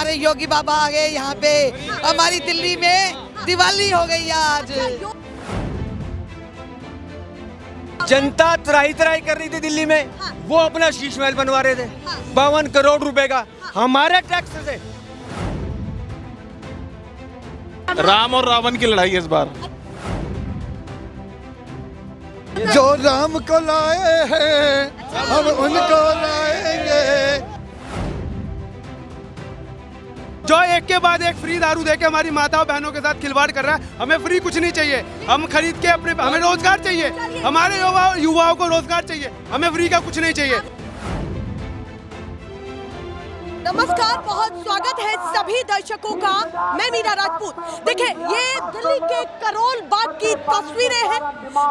हमारे योगी बाबा आ गए यहाँ पे। हमारी दिल्ली में दिवाली हो गई आज। जनता त्राही त्राही कर रही थी दिल्ली में, वो अपना शीश महल बनवा रहे थे 52 करोड़ रुपए का हमारे टैक्स से। राम और रावण की लड़ाई है इस बार। जो राम को लाए हैं हम उनको लाएंगे। जो एक के बाद एक फ्री दारू देके हमारी माताओं बहनों के साथ खिलवाड़ कर रहा है। हमें फ्री कुछ नहीं चाहिए, हम खरीद के अपने, हमें रोजगार चाहिए, हमारे युवाओं को रोजगार चाहिए, हमें फ्री का कुछ नहीं चाहिए। नमस्कार, बहुत स्वागत है सभी दर्शकों का। मैं मीरा राजपूत। देखिए, ये दिल्ली के करोल बाग की तस्वीरें हैं,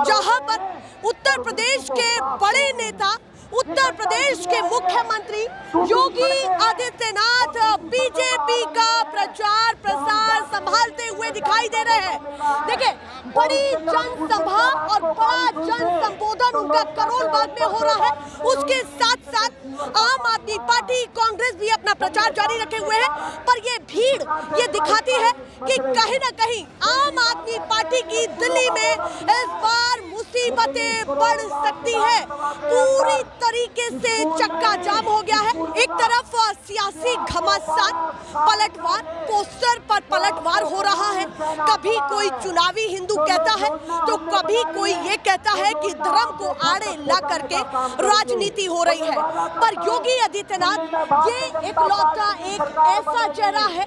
जहां पर उत्तर प्रदेश के बड़े नेता, उत्तर प्रदेश के मुख्यमंत्री योगी आदित्यनाथ बीजेपी का प्रचार प्रसार संभालते हुए दिखाई दे रहे हैं। देखिए, बड़ी जनसभा और बड़ा जन संबोधन उनका करोल बाग में हो रहा है। उसके साथ साथ आम आदमी पार्टी, कांग्रेस भी अपना प्रचार जारी रखे हुए हैं। पर ये भीड़ ये दिखाती है कि कहीं ना कहीं आम आदमी पार्टी की दिल्ली में इस बार मुसीबतें बढ़ सकती है। पूरी तरीके से चक्का जाम हो गया है। एक तरफ सियासी घमासान, पलटवार, पोस्टर पर पलटवार हो रहा है। कभी कोई चुनावी हिंदू कहता है तो कभी कोई ये कहता है कि धर्म को आड़े ला करके राजनीति हो रही है। पर योगी आदित्यनाथ ये इकलौता एक ऐसा चेहरा है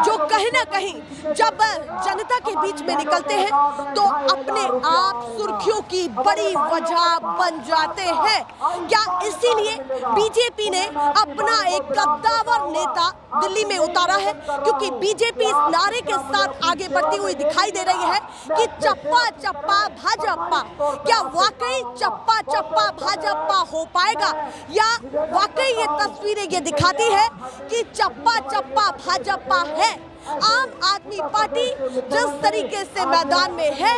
जो कहीं ना कहीं जब जनता के बीच में निकलते हैं तो अपने आप सुर्खियों की बड़ी वजह बन जाते हैं। क्या इसीलिए बीजेपी ने अपना एक कद्दावर नेता दिल्ली में उतारा है? क्योंकि बीजेपी इस नारे के साथ आगे बढ़ती हुई दिखाई दे रही है कि चप्पा चप्पा भाजपा। क्या वाकई चप्पा चप्पा भाजपा हो पाएगा, या वाकई ये तस्वीरें ये दिखाती है कि चप्पा चप्पा भाजपा है? आम आदमी पार्टी जिस तरीके से मैदान में है,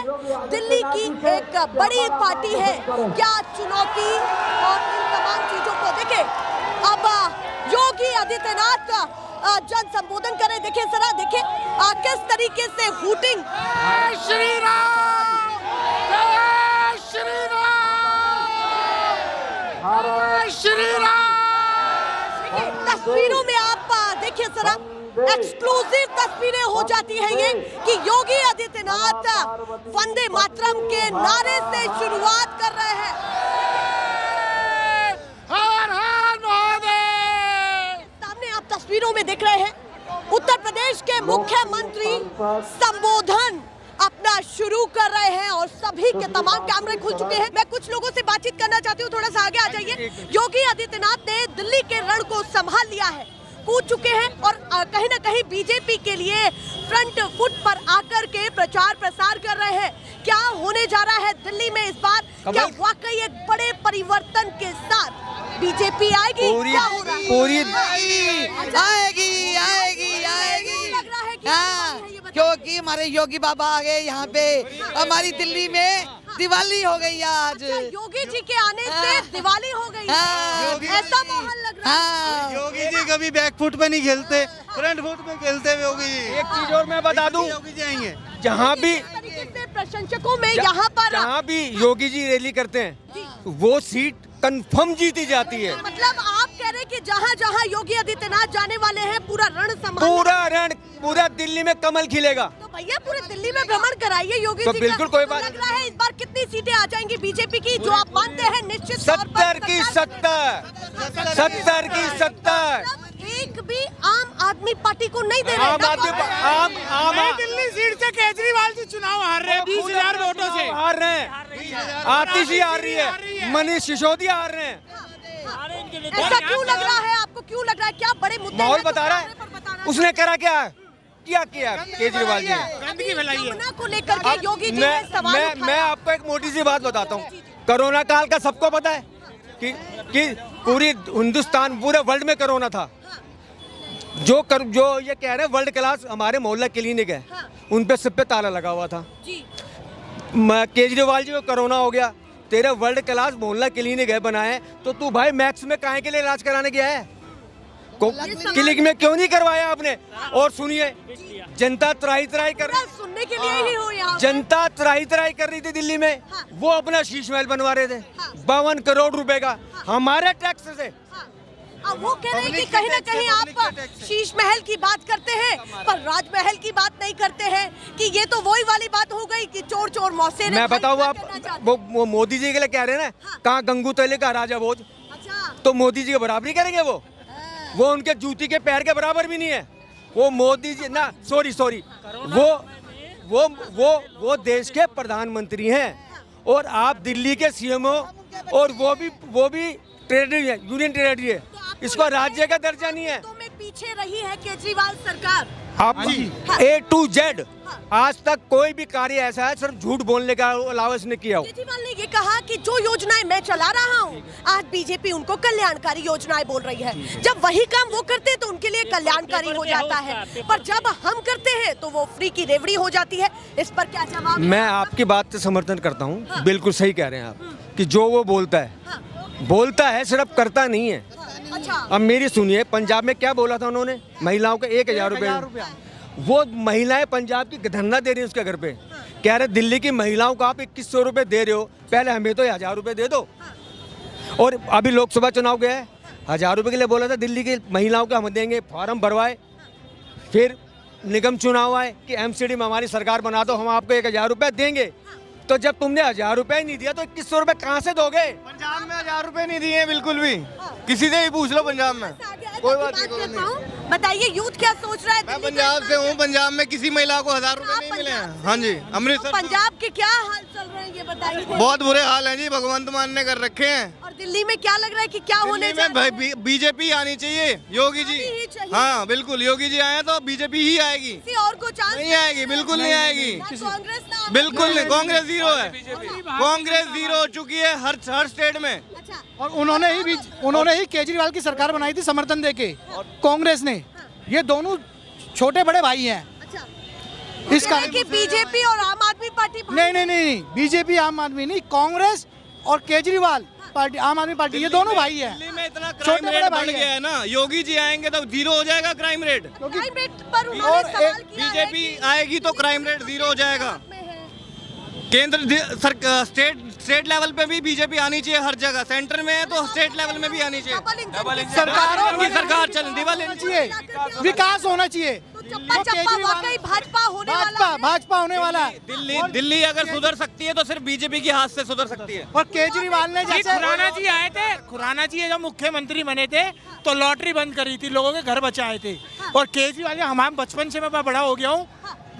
दिल्ली की एक बड़ी पार्टी है, क्या चुनौती और इन तमाम चीजों को देखे अब योगी आदित्यनाथ जन संबोधन करें। देखिए जरा, देखिए किस तरीके से हूटिंग श्री राम, श्री राम, श्री राम। तस्वीरों में आप देखिए जरा, एक्सक्लूसिव तस्वीरें हो जाती है ये कि योगी आदित्यनाथ वंदे मातरम के नारे से शुरुआत कर रहे हैं। हर हर महादेव। सामने आप तस्वीरों में देख रहे हैं उत्तर प्रदेश के मुख्यमंत्री संबोधन अपना शुरू कर रहे हैं और सभी के तमाम कैमरे खुल चुके हैं। मैं कुछ लोगों से बातचीत करना चाहती हूँ, थोड़ा सा आगे आ जाइए। योगी आदित्यनाथ ने दिल्ली के रण को संभाल लिया है, कूद चुके हैं और कहीं ना कहीं बीजेपी के लिए फ्रंट फुट पर आकर के प्रचार प्रसार कर रहे हैं। क्या होने जा रहा है दिल्ली में इस बार? क्या वाकई एक बड़े परिवर्तन के साथ बीजेपी आएगी? क्या हो रहा है? पूरी आएगी आएगी आएगी। लग रहा है कि हाँ, क्योंकि हमारे योगी बाबा आ गए यहाँ पे। हमारी दिल्ली में दिवाली हो गई आज। योगी जी के आने से दिवाली हो गई है, ऐसा माहौल लग रहा है। योगी जी कभी बैक फुट पे नहीं खेलते, फ्रंट फुट पे खेलते हैं योगी जी। एक चीज और मैं बता दूं, योगी जी आएंगे जहाँ भी प्रशंसकों में यहाँ पर जहाँ भी योगी जी रैली करते हैं वो सीट कंफर्म जीती जाती है। मतलब आप कह रहे हैं कि जहाँ जहाँ योगी आदित्यनाथ जाने वाले हैं पूरा रण संभाल, पूरा दिल्ली में कमल खिलेगा। तो भैया पूरे दिल्ली में भ्रमण कराइए योगी तो जी बिल्कुल का। कोई बात लग रहा है इस बार कितनी सीटें आ जाएंगी बीजेपी की, जो आप मानते हैं निश्चित तौर पर 70 की 70। एक भी आम आदमी पार्टी को नहीं दे रहे। आम दिल्ली सीट से केजरीवाल जी चुनाव हार रहे हैं 20,000 वोटों से। हार रहे हैं, आतिशी हार रही है, मनीष सिसोदिया हार रहे हैं। ऐसा क्यों लग रहा है आपको? क्यों लग रहा है? क्या बड़े मुद्दे माहौल हैं तो बता रहा कैमरे पर बताना है। उसने करा क्या केजरीवाल जी? गंदगी फैलाई है। यमुना को लेकर के योगी जी ने सवाल उठाया। मैं आपको एक मोटी सी बात बताता हूँ। कोरोना काल का सबको पता है कि पूरी हिंदुस्तान, पूरे वर्ल्ड में कोरोना था। जो ये कह रहे हैं वर्ल्ड क्लास हमारे मोहल्ला क्लिनिक है, उन पे सब पे ताला लगा हुआ था। केजरीवाल जी को कोरोना हो गया, तेरे वर्ल्ड क्लास मोहल्ला क्लिनिक है बनाए, तो तू भाई मैक्स में काहे के लिए इलाज कराने गया है? क्लिक में क्यों नहीं करवाया आपने? और सुनिए, जनता त्राही कर रही, सुनने के लिए ही हो यहाँ। जनता त्राही कर रही थी दिल्ली में, वो अपना शीश महल बनवा रहे थे 52 करोड़ रुपए का हमारे टैक्स से। अब वो कह रहे हैं कि कहीं ना कहीं आप शीश महल की बात करते हैं पर राजमहल की बात नहीं करते हैं, कि ये तो वही वाली बात हो गई कि चोर चोर मौसे। मैं बताऊँ आप, वो मोदी जी के लिए कह रहे हैं ना, कहाँ गंगू तैले का राजा भोज, तो मोदी जी के बराबरी करेंगे वो उनके जूती के पैर के बराबर भी नहीं है। वो मोदी जी ना, सॉरी वो देश के प्रधानमंत्री हैं और आप दिल्ली के सीएम हो, और वो भी टेरिटरी है, यूनियन टेरिटरी है, इसको राज्य का दर्जा नहीं है। तो में पीछे रही है केजरीवाल सरकार। आप A to Z आज तक कोई भी कार्य ऐसा है सिर्फ झूठ बोलने का अलावा इसने किया हो। केजरीवाल ने ये कहा कि जो योजनाएं मैं चला रहा हूँ, आज बीजेपी उनको कल्याणकारी योजनाएं बोल रही है। जब वही काम वो करते हैं तो उनके लिए कल्याणकारी हो जाता है, पर जब हम करते हैं तो वो फ्री की रेवड़ी हो जाती है। इस पर क्या जवाब? मैं आपकी बात से समर्थन करता हूँ, बिल्कुल सही कह रहे हैं आप, कि जो वो बोलता है सिर्फ करता नहीं है। अच्छा, अब मेरी सुनिए, पंजाब में क्या बोला था उन्होंने, महिलाओं को 1000 रुपए। वो महिलाएं पंजाब की धरना दे रही हैं उसके घर पे, कह रहे दिल्ली की महिलाओं को आप 2100 रुपए दे रहे हो, पहले हमें तो 1000 रुपए दे दो। और अभी लोकसभा चुनाव गया है, 1000 रुपए के लिए बोला था दिल्ली की महिलाओं को हम देंगे, फॉर्म भरवाए, फिर निगम चुनाव आए कि एमसीडी में हमारी सरकार बना दो, हम आपको 1000 रुपए देंगे। तो जब तुमने 1000 रुपए ही नहीं दिया तो 2100 रुपए कहाँ से दोगे? पंजाब में 1000 रुपए नहीं दिए बिल्कुल भी, किसी से भी पूछ लो पंजाब में। कोई बात नहीं। बताइए यूथ क्या सोच रहा है? मैं पंजाब से हूँ, पंजाब में किसी महिला को 1000 रुपए नहीं मिले हैं। हाँ जी, अमृतसर। पंजाब के क्या हाल चल रहे हैं ये बताइए। बहुत बुरे हाल हैं जी, भगवंत मान ने कर रखे हैं। और दिल्ली में क्या लग रहा है कि क्या होने जा रहा है? बीजेपी आनी चाहिए, योगी जी। हाँ बिल्कुल, योगी जी आए तो बीजेपी ही आएगी, किसी और को चांस नहीं आएगी, बिल्कुल नहीं आएगी, कांग्रेस ना, बिल्कुल नहीं। कांग्रेस जीरो है, कांग्रेस जीरो हो चुकी है हर स्टेट में। अच्छा, और उन्होंने ही केजरीवाल की सरकार बनाई थी समर्थन देके, कांग्रेस ने। ये दोनों छोटे बड़े भाई हैं। अच्छा, इस कारण कि बीजेपी और आम आदमी पार्टी। नहीं, बीजेपी आम आदमी नहीं, कांग्रेस और केजरीवाल पार्टी, आम आदमी पार्टी, ये दोनों भाई हैं। दिल्ली में इतना क्राइम रेट बढ़ गया है ना, योगी जी आएंगे तो जीरो हो जाएगा क्राइम रेट। क्राइम रेट पर उन्होंने सवाल किया है बीजेपी आएगी तो क्राइम रेट जीरो हो जाएगा। केंद्र स्टेट लेवल पे भी बीजेपी आनी चाहिए हर जगह, सेंटर में है तो स्टेट लेवल में भी आनी चाहिए। सरकारों की सरकार चल दिवाली चाहिए, विकास होना चाहिए। भाजपा होने वाला है। दिल्ली अगर सुधर सकती है तो सिर्फ बीजेपी के हाथ से सुधर सकती है। और केजरीवाल ने जैसे खुराना जी आए थे, खुराना जी जब मुख्यमंत्री बने थे तो लॉटरी बंद करी थी, लोगों के घर बचाए थे। और केजरीवाल, हमारे बचपन से मैं बड़ा हो गया हूँ,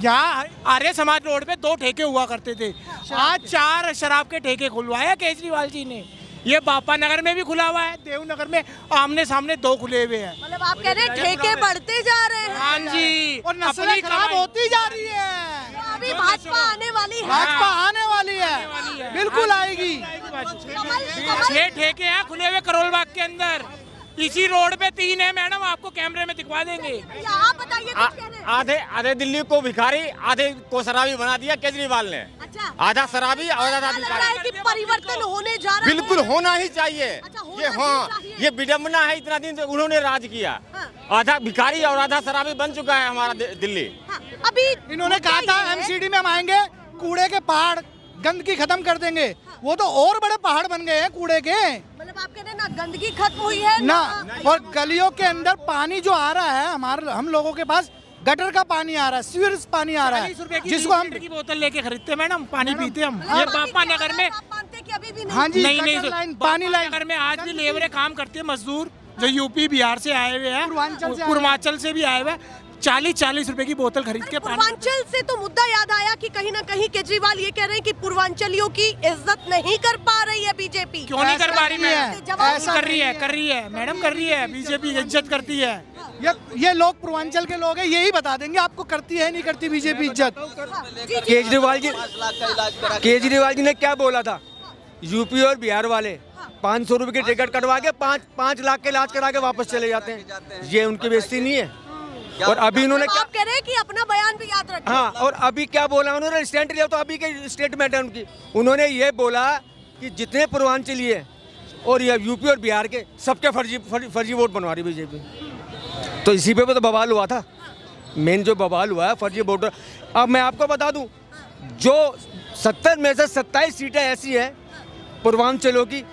यहाँ आर्य समाज रोड पे 2 ठेके हुआ करते थे, आज 4 शराब के ठेके खुलवाया केजरीवाल जी ने। ये बापा नगर में भी खुला हुआ है, देवनगर में आमने सामने 2 खुले हुए हैं। मतलब आप कह रहे हैं ठेके बढ़ते जा रहे हैं। हाँ जी, और नस्लें खराब होती जा रही है। अभी भाजपा आने वाली है। भाजपा आने वाली है, बिल्कुल आएगी। 6 ठेके हैं खुले हुए करोल बाग के अंदर, इसी रोड पे 3 है मैडम, आपको कैमरे में दिखवा देंगे। आप बताइए। आधे दिल्ली को भिखारी, आधे को शराबी बना दिया केजरीवाल ने। अच्छा, आधा शराबी और आधा लग रहा है कि परिवर्तन होने जा रहा है। बिल्कुल होना ही चाहिए। अच्छा, होना ये हाँ, चाहिए। ये विडम्बना है, इतना दिन से उन्होंने राज किया। आधा भिखारी और आधा शराबी बन चुका है हमारा दिल्ली। अभी इन्होंने कहा था एमसीडी में हम आएंगे, कूड़े के पहाड़, गंदगी खत्म कर देंगे, वो तो और बड़े पहाड़ बन गए हैं कूड़े के। मतलब आप कह रहे हैं ना गंदगी खत्म हुई है ना, और गलियों के अंदर पानी जो आ रहा है, हम लोगों के पास गटर का पानी आ रहा है, सीवरेज पानी आ रहा है, जिसको हम की बोतल लेके खरीदते मैडम, पानी पीते हम। ये बापा नगर में, हाँ जी, नहीं, पानी नगर में आज भी लेबरें काम करती है, मजदूर जो यूपी बिहार से आए हुए हैं, पूर्वांचल से भी आए हुए हैं, 40-40 रुपए की बोतल खरीद के। पूर्वांचल से तो मुद्दा याद आया कि कहीं ना कहीं केजरीवाल ये कह रहे हैं कि पूर्वांचलियों की इज्जत नहीं कर पा रही है बीजेपी। क्यों नहीं कर पा रही मैडम? ऐसा कर रही है मैडम, कर रही है, बीजेपी इज्जत करती है। ये लोग पूर्वांचल के लोग हैं, यही बता देंगे आपको करती है नहीं करती बीजेपी इज्जत। केजरीवाल जी ने क्या बोला था, यूपी और बिहार वाले 500 रुपए की टिकट कटवा के 5 लाख के इलाज करा के वापस चले जाते हैं, ये उनकी बेइज्जती नहीं है। और अभी इन्होंने क्या, आप कह रहे हैं कि अपना बयान भी याद रखें। हाँ, और अभी क्या बोला उन्होंने, स्टैंड लिया, तो अभी के स्टेटमेंट है उनकी, उन्होंने ये बोला कि जितने पूर्वांचली है और ये यूपी और बिहार के सबके फर्जी वोट बनवा रही बीजेपी। तो इसी पे तो बवाल हुआ था। मेन जो बवाल हुआ है फर्जी वोटर। अब मैं आपको बता दूं, जो 70 में से 27 सीटें ऐसी हैं पूर्वांचलों की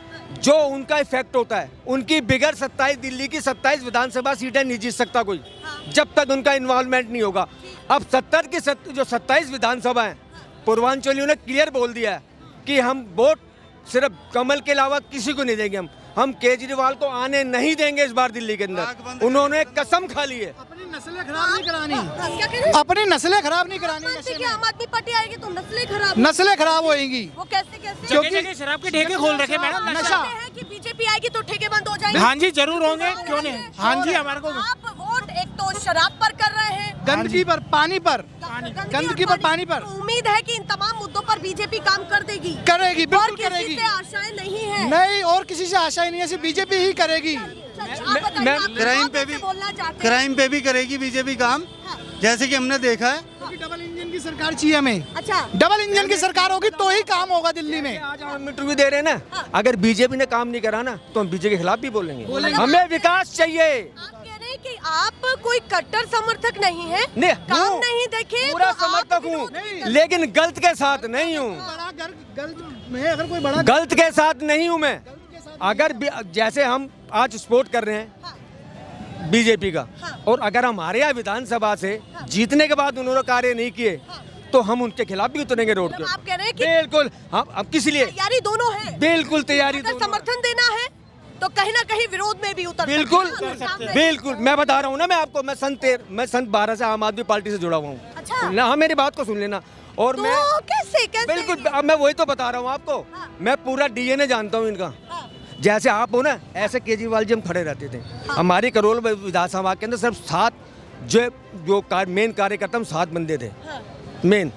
जो उनका इफेक्ट होता है। उनकी बिगर 27 दिल्ली की 27 विधानसभा सीटें नहीं जीत सकता कोई, जब तक उनका इन्वॉल्वमेंट नहीं होगा। अब 70 की जो 27 विधानसभा हैं पूर्वांचलियों ने क्लियर बोल दिया है कि हम वोट सिर्फ कमल के अलावा किसी को नहीं देंगे। हम केजरीवाल को आने नहीं देंगे इस बार दिल्ली के अंदर। उन्होंने कसम खा ली है। अपनी नस्लें खराब नहीं करानी, अपनी नस्लें खराब नहीं करानी। नशे में आम आदमी पार्टी आएगी तो नस्लें खराब होएंगी। वो कैसे क्योंकि शराब के ठेके खोल रखे मैडम। नशा है कि बीजेपी आएगी तो ठेके बंद हो जाएंगे। हाँ जी जरूर होंगे, क्यों नहीं। हाँ जी हमारे को आप वोट एक तो शराब पर कर रहे हैं, गंदगी पर, पानी पर, गंदगी पर, पानी पर। उम्मीद है कि इन तमाम मुद्दों पर बीजेपी काम कर देगी। करेगी, बिल्कुल करेगी। आशाएं नहीं है। नहीं, और किसी से आशा ही नहीं है, सिर्फ बीजेपी ही करेगी। क्राइम पे भी करेगी बीजेपी काम, जैसे कि हमने देखा है। डबल इंजन की सरकार चाहिए हमें। अच्छा, डबल इंजन की सरकार होगी तो ही काम होगा दिल्ली में। आज हम इंटरव्यू दे रहे हैं ना, अगर बीजेपी ने काम नहीं करा ना तो हम बीजेपी के खिलाफ भी बोलेंगे। हमें विकास चाहिए। आप कह रहे हैं कि आप कोई कट्टर समर्थक नहीं है, नहीं, काम नहीं देखे पूरा तो आप समर्थक हूँ, लेकिन गलत के साथ नहीं हूँ। अगर कोई बड़ा गलत के साथ नहीं हूँ मैं। अगर जैसे हम आज सपोर्ट कर रहे हैं बीजेपी का, और अगर हमारे यहाँ विधानसभा से जीतने के बाद उन्होंने कार्य नहीं किए तो हम उनके खिलाफ भी उतरेंगे रोड पे। आप कह रहे हैं कि बिल्कुल। हम अब किस लिए तैयारी दोनों है। बिल्कुल तैयारी अगर समर्थन देना है तो कहीं ना कहीं विरोध में भी उतर बिल्कुल सकते हैं। बिल्कुल। मैं बता रहा हूँ ना, मैं आपको, मैं सन 12 से आम आदमी पार्टी से जुड़ा हुआ हूँ। अच्छा। हाँ, मेरी बात को सुन लेना। और तो मैं कैसे बिल्कुल, अब मैं वही तो बता रहा हूँ आपको। मैं पूरा डीएनए जानता हूँ इनका। जैसे आप हो ना, ऐसे केजरीवाल जी हम खड़े रहते थे। हमारी करोल विधानसभा के अंदर सिर्फ 7 जो मेन कार्यकर्ता, हम 7 बंदे थे मेन।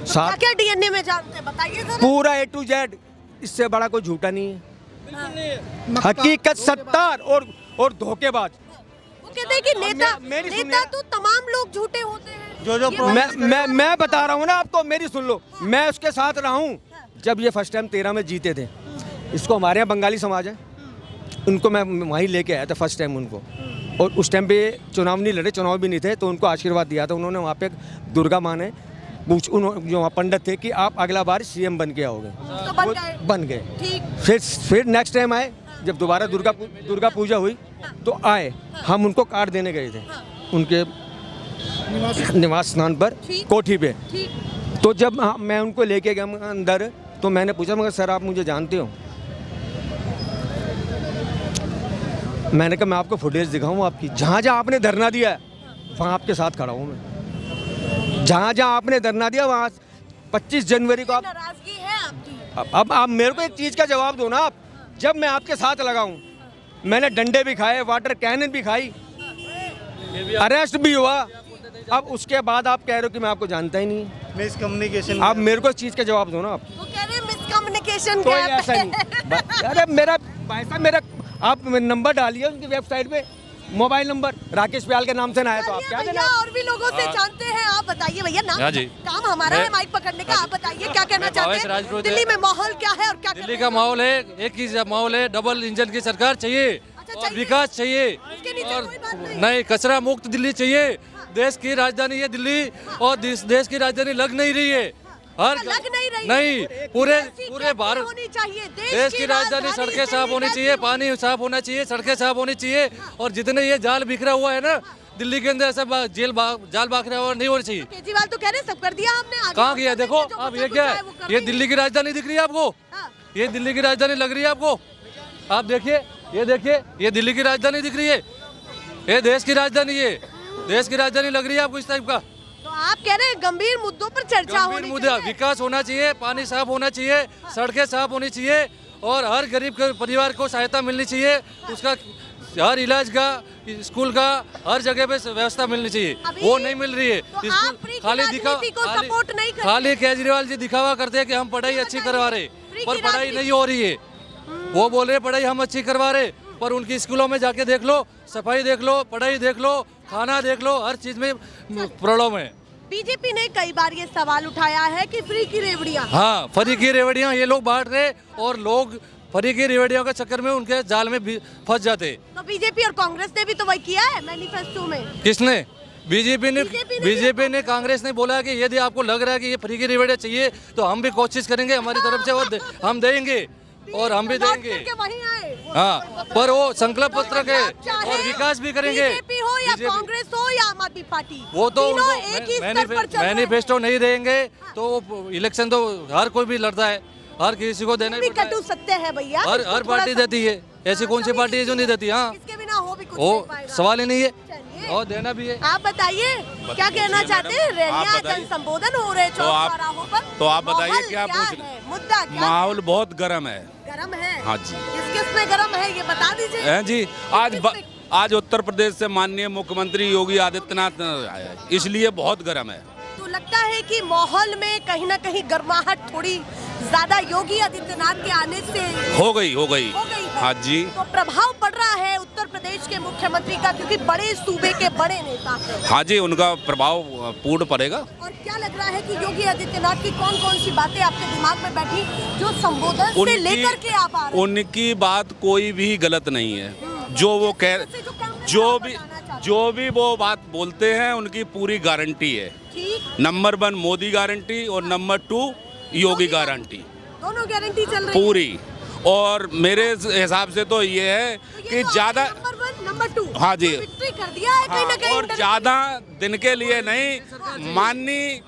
7 क्या डीएनए में जानते हैं, बताइए जरा। पूरा A to Z, इससे बड़ा कोई झूठा नहीं है। हकीकत, सत्तार और धोखेबाज। वो कहते हैं कि नेता तो तमाम लोग झूठे होते हैं। जो मैं बता रहा हूँ ना आपको, मेरी सुन लो। मैं उसके साथ रहा हूँ जब ये फर्स्ट टाइम 13 में जीते थे। इसको हमारे यहाँ बंगाली समाज है, उनको मैं वहीं लेके आया था फर्स्ट टाइम उनको। और उस टाइम पे चुनाव नहीं लड़े, चुनाव भी नहीं थे, तो उनको आशीर्वाद दिया था उन्होंने। वहाँ पे दुर्गा माँ ने जो वहाँ पंडित थे कि आप अगला बार सीएम बन के आओगे, तो बन गए। फिर नेक्स्ट टाइम आए, जब दोबारा दुर्गा पूजा हुई तो आए। हम उनको कार्ड देने गए थे उनके निवास स्थान पर, कोठी पे। तो जब मैं उनको लेके गया अंदर, तो मैंने पूछा, मगर सर आप मुझे जानते हो? मैंने कहा मैं आपको फुटेज दिखाऊं आपकी, जहाँ जहाँ आपने धरना दिया है वहाँ आपके साथ खड़ा हूँ मैं। जहाँ जहाँ आपने धरना दिया वहाँ 25 जनवरी को आप नाराजगी है आपकी। अब आप मेरे को एक चीज़ का जवाब दो ना। आप, जब मैं आपके साथ लगा हूँ, मैंने डंडे भी खाए, वाटर कैनन भी खाई, अरेस्ट भी हुआ। अब उसके बाद आप कह रहे हो कि मैं आपको जानता ही नहीं। मिसकम्युनिकेशन। आप मेरे को इस चीज़ का जवाब दो ना। आप वो कह रहे हैं मिसकम्युनिकेशन कोई ऐसा नहीं। अरे मेरा भाई साहब, मेरा आप नंबर डालिए उनकी वेबसाइट पे, मोबाइल नंबर राकेश प्याल के नाम से ना है तो आप क्या देना। और भी लोगों से जानते हैं, आप बताइए भैया। नाम काम हमारा है माइक पकड़ने का, आप बताइए क्या कहना चाहते हैं। दिल्ली में माहौल क्या है और क्या दिल्ली का माहौल है, एक ही माहौल है, डबल इंजन की सरकार चाहिए और विकास चाहिए, और नहीं कचरा मुक्त दिल्ली चाहिए। देश की राजधानी है दिल्ली, और देश की राजधानी लग नहीं रही है। हर नहीं पूरे भारत देश की राजधानी। सड़कें साफ होनी चाहिए, पानी साफ होना चाहिए, सड़कें साफ होनी चाहिए। और जितने ये जाल बिखरा हुआ है ना दिल्ली के अंदर, ऐसा जाल बिखरा हुआ नहीं होना चाहिए। केजरीवाल तो कह रहे सब कर दिया हमने। कहाँ किया? देखो अब ये क्या है, ये दिल्ली की राजधानी दिख रही है आपको? ये दिल्ली की राजधानी लग रही है आपको? आप देखिए, ये देखिए, ये दिल्ली की राजधानी दिख रही है, ये देश की राजधानी है, देश की राजधानी लग रही है आपको इस टाइप का। तो आप कह रहे हैं गंभीर मुद्दों पर चर्चा होनी चाहिए। विकास होना चाहिए, पानी साफ होना चाहिए, सड़कें साफ होनी चाहिए, और हर गरीब परिवार को सहायता मिलनी चाहिए। उसका हर इलाज का, स्कूल का, हर जगह पे व्यवस्था मिलनी चाहिए। वो नहीं मिल रही है। खाली केजरीवाल जी दिखावा करते हैं कि हम पढ़ाई अच्छी करवा रहे, पर पढ़ाई नहीं हो रही है। वो बोल रहे पढ़ाई हम अच्छी करवा रहे, पर उनकी स्कूलों में जाके देख लो, सफाई देख लो, पढ़ाई देख लो, खाना देख लो, हर चीज में प्रॉब्लम है। बीजेपी ने कई बार ये सवाल उठाया है कि फ्री की रेवड़ियां। हाँ, फ्री की रेवड़ियां ये लोग बांट रहे, और लोग फ्री की रेवड़ियों के चक्कर में उनके जाल में फंस जाते। तो बीजेपी और कांग्रेस ने भी तो वही किया है मैनिफेस्टो में। किसने? बीजेपी ने कांग्रेस ने बोला कि यदि आपको लग रहा है कि ये फ्री की रेवड़ियाँ चाहिए तो हम भी कोशिश करेंगे हमारी तरफ से और हम देंगे और हम भी देंगे। हाँ, पर वो संकल्प पत्र के और विकास भी करेंगे। बीजेपी हो या कांग्रेस हो या आम आदमी पार्टी, वो तो मैनिफेस्टो नहीं देंगे तो इलेक्शन तो हर कोई भी लड़ता है, हर किसी को देना ही पड़ता है। कटु सत्य है भैया, हर पार्टी देती है, ऐसी कौन सी पार्टी है जो नहीं देती? हाँ, इसके बिना हो भी कुछ वो नहीं पाएगा। सवाल ही नहीं है और देना भी है। आप बताइए क्या कहना चाहते हैं? रैलियां जन संबोधन हो रहे चौराहों पर, तो आप बताइए क्या पूछ है? मुद्दा क्या? माहौल बहुत गर्म है। गरम है? हाँ जी। किस में गरम है ये बता दीजिए। है जी, आज उत्तर प्रदेश से माननीय मुख्यमंत्री योगी आदित्यनाथ आया है, इसलिए बहुत गर्म है। तो लगता है कि माहौल में कहीं ना कहीं गर्माहट थोड़ी ज्यादा योगी आदित्यनाथ के आने से हो गई हाँ जी। तो प्रभाव पड़ रहा है उत्तर प्रदेश के मुख्यमंत्री का, क्योंकि बड़े सूबे के बड़े नेता हैं। हाँ जी, उनका प्रभाव पूर्ण पड़ेगा। और क्या लग रहा है कि योगी आदित्यनाथ की कौन कौन सी बातें आपके दिमाग में बैठी जो संबोधन से लेकर के आप आ रहे हैं? उनकी बात कोई भी गलत नहीं है, जो वो कह जो भी वो बात बोलते हैं उनकी पूरी गारंटी है। नंबर 1 मोदी गारंटी और नंबर 2 योगी गारंटी, दोनों गारंटी चल रही पूरी। और मेरे हिसाब से तो ये है कि ज्यादा नंबर 2 हाँ जी कर दिया है कहीं ना कहीं, और ज्यादा दिन के लिए नहीं। माननीय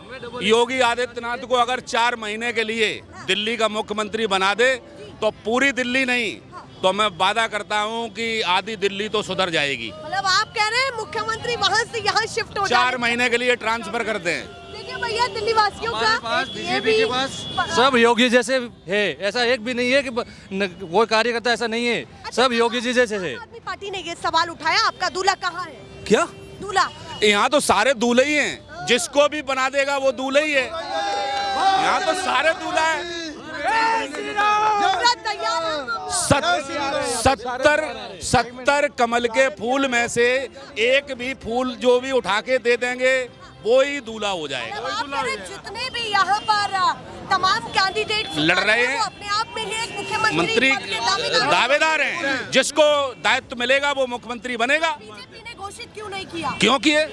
योगी आदित्यनाथ को अगर 4 महीने के लिए दिल्ली का मुख्यमंत्री बना दे तो पूरी दिल्ली नहीं तो मैं वादा करता हूं कि आधी दिल्ली तो सुधर जाएगी। मतलब आप कह रहे हैं मुख्यमंत्री वहां से यहाँ शिफ्ट हो जाए, 4 महीने के लिए ट्रांसफर करते हैं। देखिए भैया, दिल्ली वासियों का बीजेपी के पास सब योगी जैसे है, ऐसा एक भी नहीं है कि वो कार्यकर्ता ऐसा नहीं है, सब योगी जी जैसे है। आदमी पार्टी ने ये सवाल उठाया, आपका दूल्हा कहाँ है? क्या दूल्हा? यहाँ तो सारे दूल्हे ही हैं, जिसको भी बना देगा वो दूल्हा ही है। यहाँ तो सारे दूल्हा है। 70 कमल के फूल में से एक भी फूल जो भी उठा के दे देंगे वो ही दूल्हा हो जाएगा। जितने भी यहाँ पर तमाम कैंडिडेट लड़ रहे हैं अपने आप में ही एक मुख्यमंत्री दावेदार हैं, जिसको दायित्व मिलेगा वो मुख्यमंत्री बनेगा। बीजेपी ने घोषित क्यों नहीं किया? क्यों किए?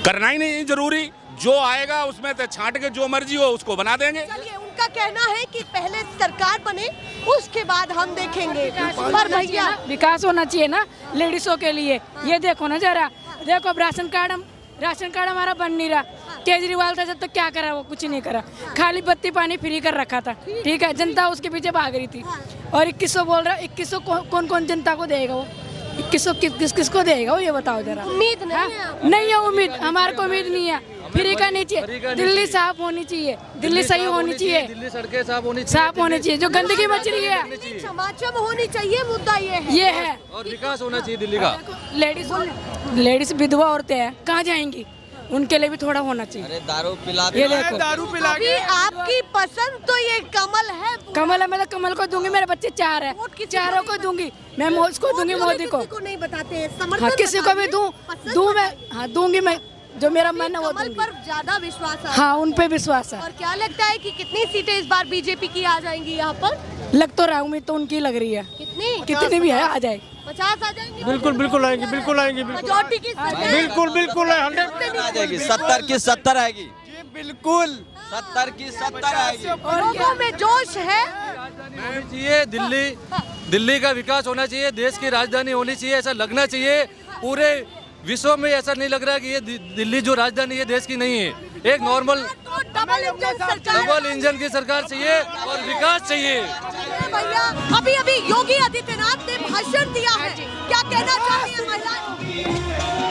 करना ही नहीं जरूरी, जो आएगा उसमें से छांट के जो मर्जी हो उसको बना देंगे। चलिए, उनका कहना है कि पहले सरकार बने उसके बाद हम देखेंगे। पर भैया विकास होना चाहिए ना लेडीजों के लिए। ये देखो ना जरा, देखो अब राशन कार्ड हमारा बन नहीं रहा। केजरीवाल था जब तक क्या करा? वो कुछ नहीं करा, खाली बत्ती पानी फ्री कर रखा था। ठीक है, जनता उसके पीछे भाग रही थी। और 2100 बोल रहा, 2100 कौन कौन जनता को देगा? वो 2100 किसको देगा वो ये बताओ जरा। उम्मीद नहीं है उम्मीद, हमारे को उम्मीद नहीं है। फ्री का नहीं चाहिए, दिल्ली साफ होनी चाहिए, दिल्ली सही होनी चाहिए, दिल्ली सड़कें साफ होनी चाहिए, जो गंदगी मच रही है समाचार होनी चाहिए। मुद्दा ये है और विकास होना चाहिए दिल्ली का। लेडीज विधवा औरतें हैं, कहाँ जाएंगी? उनके लिए भी थोड़ा होना चाहिए। अरे दारू पिला ये देखो, दारू पिला के आपकी पसंद तो ये कमल है। कमल है, मैं तो कमल को दूंगी। मेरे बच्चे 4 है, चारों को दूंगी मैं। उसको दूंगी, मोदी को नहीं बताते। हाँ, किसी को भी दूं मैं। हाँ, दूंगी मैं, जो मेरा मन है वो दूंगी। पर ज्यादा विश्वास है। हाँ, उन पे विश्वास है। और क्या लगता है कि कितनी सीटें इस बार बीजेपी की आ जाएंगी यहाँ पर? लग तो रहा है, उम्मीद तो उनकी लग रही है। कितनी भी है आ जाएगी। 50 आ जाएंगी। बिल्कुल आएंगी, बिल्कुल आएंगी। मेजॉरिटी की बिल्कुल 100 आ जाएगी, 70 की 70 आएगी। जी बिल्कुल 70 की 70 आएगी। और लोगों में जोश है। चाहिए दिल्ली का विकास होना चाहिए, देश की राजधानी होनी चाहिए, ऐसा लगना चाहिए। पूरे विश्व में ऐसा नहीं लग रहा है कि ये दिल्ली जो राजधानी है देश की नहीं है। एक नॉर्मल डबल इंजन की सरकार चाहिए और विकास चाहिए। भैया, अभी योगी आदित्यनाथ ने भाषण दिया है, क्या कहना चाहती हैं महिलाएं?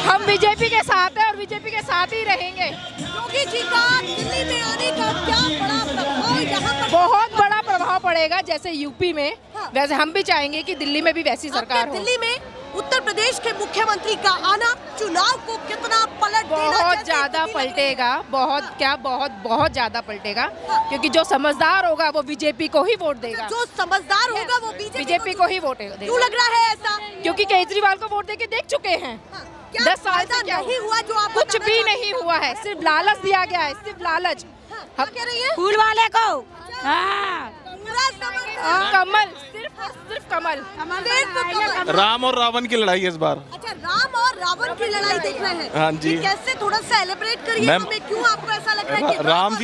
हम बीजेपी के साथ हैं और बीजेपी के साथ ही रहेंगे। योगी जी का दिल्ली में आने का क्या बड़ा प्रभाव यहाँ पर? बहुत बड़ा प्रभाव पड़ेगा। जैसे यूपी में, वैसे हम भी चाहेंगे कि दिल्ली में भी वैसी सरकार हो। दिल्ली में उत्तर प्रदेश के मुख्यमंत्री का आना चुनाव को कितना पलट देगा? बहुत ज्यादा पलटेगा, बहुत ज्यादा पलटेगा। क्योंकि जो समझदार होगा वो बीजेपी को ही वोट देगा। जो समझदार होगा वो बीजेपी को ही वोट देगा। क्यों लग रहा है ऐसा? क्योंकि केजरीवाल को वोट देके देख चुके हैं। 10 साल से क्या नहीं हुआ? जो आप कुछ भी नहीं हुआ है, सिर्फ लालच दिया गया है, सिर्फ लालच। कह रही है फूल वाले को कमल, सिर्फ सिर्फ कमल। राम और रावण की लड़ाई है इस बार। अच्छा, राम और रावण की लड़ाई देख रहे हैं। हाँ जी। ये कैसे, थोड़ा सा एलिब्रेट करिए मैम, हमें, क्यों आपको ऐसा लग रहा है कि राम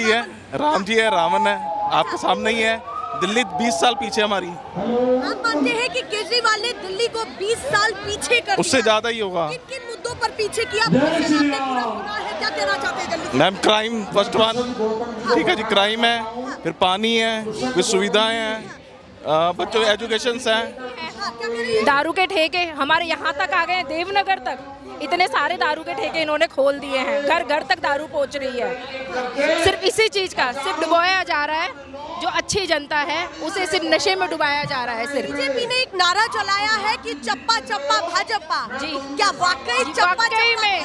जी है, रावण है, आपके सामने ही है। दिल्ली 20 साल पीछे हमारी। आप मानते हैं कि केजरीवाल ने दिल्ली को 20 साल पीछे कर उससे ज्यादा ही होगा। किन किन मुद्दों पर पीछे किया? पूरा सुना है, क्या कहना चाहते हैं जल्दी? मैम, क्राइम फर्स्ट वन, ठीक है जी, क्राइम है, फिर पानी है, फिर सुविधाएं हैं, बच्चों के एजुकेशन है। दारू के ठेके हमारे यहाँ तक आ गए, देवनगर तक इतने सारे दारू के ठेके इन्होंने खोल दिए हैं, घर घर तक दारू पहुँच रही है। सिर्फ इसी चीज का सिर्फ डुबाया जा रहा है, जो अच्छी जनता है उसे सिर्फ नशे में डुबाया जा रहा है। सिर्फ बीजेपी ने एक नारा चलाया है कि चप्पा चप्पा भाजपा। जी, क्या वाकई चप्पा वाकई में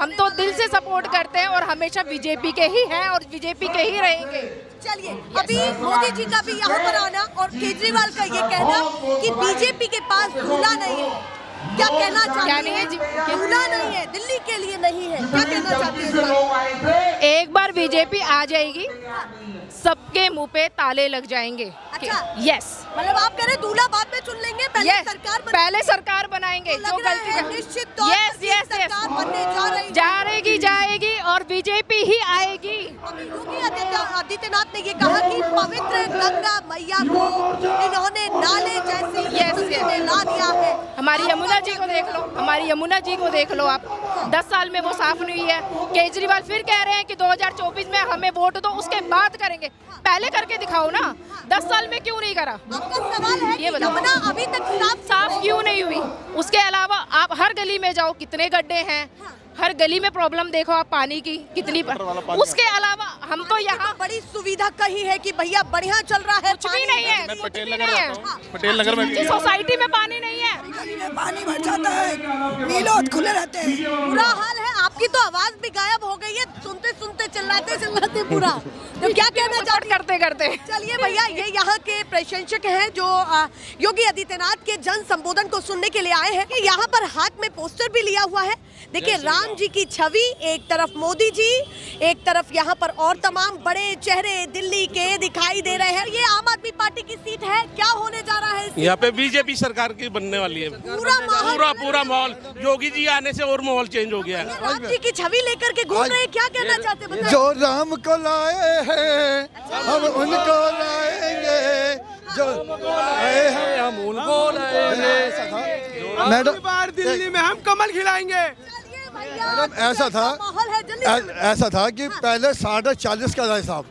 हम तो दिल से सपोर्ट करते हैं और हमेशा बीजेपी के ही हैं और बीजेपी के ही रहेंगे। चलिए, अभी मोदी जी का भी यहाँ पर आना और केजरीवाल का ये कहना कि बीजेपी के पास दूल्हा नहीं है, क्या कहना चाहते हैं? दूल्हा नहीं है, दिल्ली के लिए नहीं है, क्या कहना चाहते हैं? एक बार बीजेपी आ जाएगी, सबके मुंह पे ताले लग जाएंगे। अच्छा, यस, मतलब आप कह रहे दूल्हा बाद में चुन लेंगे, पहले सरकार बनाएंगे जो गलती निश्चित तौर पर सरकार बनने जा रही जाएगी और बीजेपी ही आएगी। योगी आदित्यनाथ ने ये कहा कि पवित्र गंगा मैया को इन्होंने नाले जैसी ला दिया है। हमारी यमुना जी को देख लो, हमारी यमुना जी को देख लो आप, 10 साल में वो साफ नहीं है। केजरीवाल फिर कह रहे हैं कि 2024 में हमें वोट दो, उसके बाद करेंगे। पहले करके दिखाओ ना, 10 साल में क्यों नहीं करा? आपका सवाल है ये कि यमुना अभी तक साफ क्यों नहीं हुई? उसके अलावा आप हर गली में जाओ, कितने गड्ढे हैं, हर गली में प्रॉब्लम देखो आप पानी की कितनी। उसके अलावा हम तो यहाँ बड़ी सुविधा कही है कि भैया बढ़िया चल रहा है, कुछ भी नहीं है। पटेल नगर में सोसाइटी में पानी नहीं है, पानी भर जाता है, नीलोद खुले रहते हैं, बुरा हाल है। आपकी तो आवाज भी गायब हो गई है, सुनते सुनते चिल्लाते पूरा। तो क्या कहना चाहते करते चलिए भैया, ये यहाँ के प्रशंसक हैं जो योगी आदित्यनाथ के जन संबोधन को सुनने के लिए आए हैं। यहाँ पर हाथ में पोस्टर भी लिया हुआ है, देखिए राम जी की छवि, एक तरफ मोदी जी, एक तरफ यहाँ पर और तमाम बड़े चेहरे दिल्ली के दिखाई दे रहे हैं। ये आम आदमी पार्टी की सीट है, क्या होने जा रहा है? यहाँ पे बीजेपी सरकार की बनने वाली है। पूरा माहौल, योगी जी आने से और माहौल चेंज हो गया है। राम जी की छवि लेकर के घूम रहे हैं, क्या कहना चाहते हैं? जो राम को लाए हैं हम उनको लाएंगे, जो आए हैं हम उनको लाएंगे। मैडम, बार दिल्ली में हम कमल खिलाएंगे। मैडम, ऐसा था कि पहले 40 का था हिसाब।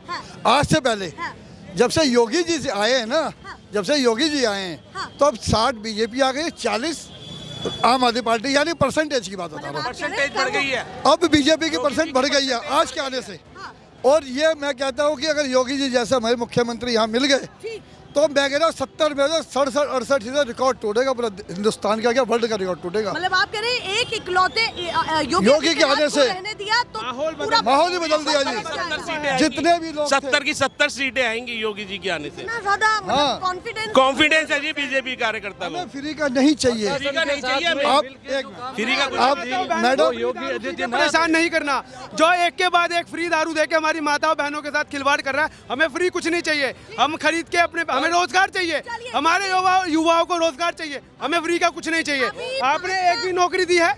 आज से पहले जब से योगी जी आए हैं ना, जब से योगी जी आए हैं तो अब 60 बीजेपी आ गई, 40 आम आदमी पार्टी, यानी परसेंटेज की बात बता रहा हूँ। परसेंटेज बढ़ गई है, अब बीजेपी की परसेंट बढ़ गई है आज के आने से। और ये मैं कहता हूँ कि अगर योगी जी जैसे हमारे मुख्यमंत्री यहाँ मिल गए तो मैं कह रहा हूँ 70 में 67-68 रिकॉर्ड टूटेगा पूरा हिंदुस्तान का, क्या वर्ल्ड का रिकॉर्ड टूटेगा। मतलब आप कह रहे हैं एक इकलौते योगी के आने से रहने दिया तो माहौल ही बदल दिया जी। जितने भी लोग 70 की 70 सीटें आएंगी योगी जी के आने से। ज्यादा कॉन्फिडेंस है जी बीजेपी कार्यकर्ता को। फ्री का नहीं चाहिए, फ्री का नहीं चाहिए, फ्री का आप मैडम योगी परेशान नहीं करना, जो एक के बाद एक फ्री दारू देके हमारी माताओं बहनों के साथ खिलवाड़ कर रहा है। हमें फ्री कुछ नहीं चाहिए, हम खरीद के अपने, हमें रोजगार चाहिए, हमारे युवाओं को रोजगार चाहिए, हमें फ्री का कुछ नहीं चाहिए। आपने एक भी नौकरी दी है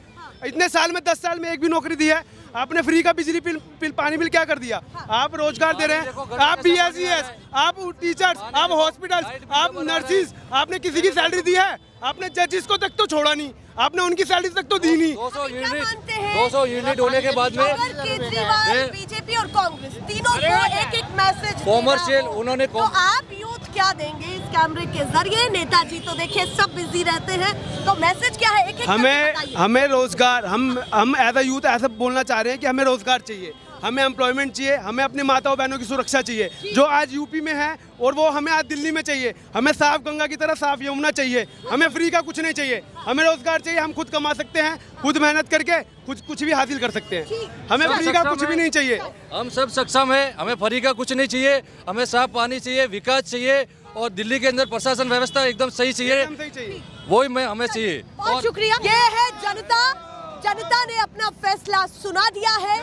इतने साल में, 10 साल में एक भी नौकरी दी है? आपने फ्री का बिजली बिल पानी बिल क्या कर दिया? आप रोजगार दे रहे हैं, आप BSES, आप टीचर्स, आप हॉस्पिटल्स, आप नर्सिस, आपने किसी की सैलरी दी है? आपने जजेस को तक तो छोड़ा नहीं, आपने उनकी सैलरी तक तो दी नहीं। 200 यूनिट होने के बाद में केजरीवाल, बीजेपी और कांग्रेस तीनों को एक मैसेज कॉमर्शियल उन्होंने, तो आप यूथ क्या देंगे इस कैमरे के जरिए? नेताजी तो देखिए सब बिजी रहते हैं, तो मैसेज क्या है? एक हमें रोजगार, हम एज अ यूथ ऐसा बोलना चाह रहे हैं कि हमें रोजगार चाहिए, हमें एम्प्लॉयमेंट चाहिए, हमें अपनी माताओं बहनों की सुरक्षा चाहिए जो आज यूपी में है और वो हमें आज दिल्ली में चाहिए। हमें साफ गंगा की तरह साफ यमुना चाहिए, हमें फ्री का कुछ नहीं चाहिए, हमें रोजगार चाहिए। हम खुद कमा सकते हैं, खुद मेहनत करके कुछ भी हासिल कर सकते हैं, हमें फ्री का कुछ भी नहीं चाहिए। हम सब सक्षम है, हमें फ्री का कुछ नहीं चाहिए, हमें साफ पानी चाहिए, विकास चाहिए और दिल्ली के अंदर प्रशासन व्यवस्था एकदम सही चाहिए, वही हमें चाहिए। बहुत शुक्रिया। ये है जनता जनता ने अपना फैसला सुना दिया है।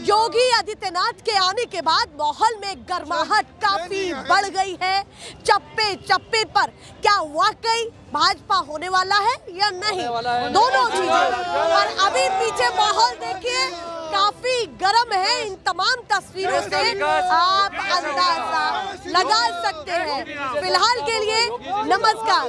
योगी आदित्यनाथ के आने के बाद माहौल में गर्माहट काफी बढ़ गई है। चप्पे चप्पे पर क्या वाकई भाजपा होने वाला है या नहीं, दोनों चीजें। और अभी पीछे माहौल देखिए काफी गर्म है। इन तमाम तस्वीरों से आप अंदाजा लगा सकते हैं। फिलहाल के लिए नमस्कार।